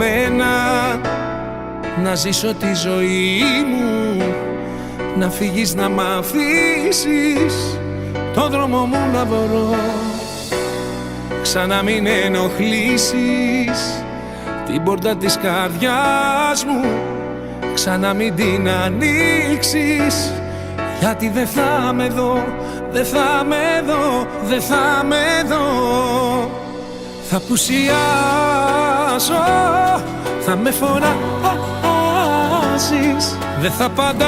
Μένα να ζήσω τη ζωή μου, να φύγεις να μ' αφήσεις, το δρόμο μου να βρω, ξανά μην ενοχλήσεις την πόρτα της καρδιάς μου, ξανά μην την ανοίξεις, γιατί δεν θα με δω, δεν θα με δω, δεν θα με δω. Θα πουσιάσω, θα με φωνάζεις, δεν θα απαντάω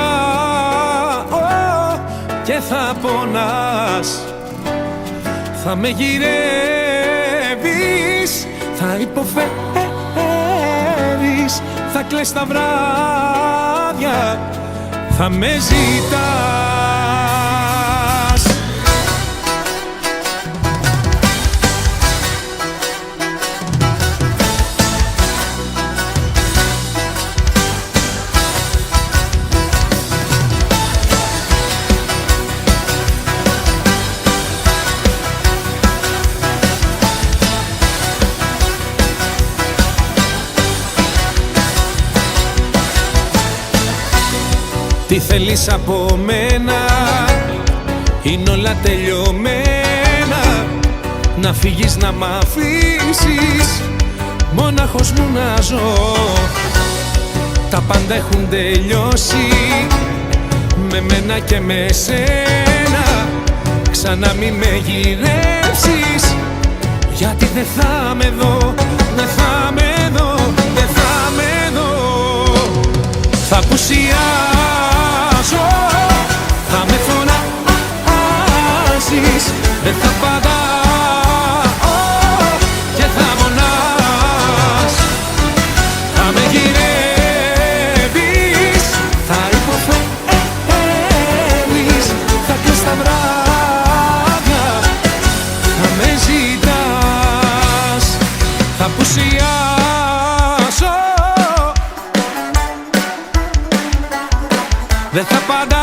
και θα πονάς. Θα με γυρεύεις, θα υποφέρεις, θα κλαις τα βράδια, θα με ζητάς. Τι θέλεις από μένα, είναι όλα τελειωμένα, να φύγεις να μ' αφήσεις, μόναχος μου να ζω. Τα πάντα έχουν τελειώσει, με μένα και με σένα, ξανά μη με γυρεύσεις, γιατί δεν θα με δω, δεν θα με δω, δεν θα με δω. Θα απουσιάσω, θα με φωνάζεις, δεν θα απαντάω και θα μονάς. Θα με γυρεύεις, θα υποφέρεις, θα κλαις τα βράδια, θα με ζητάς. Θα απουσιάσω, δεν θα απαντάω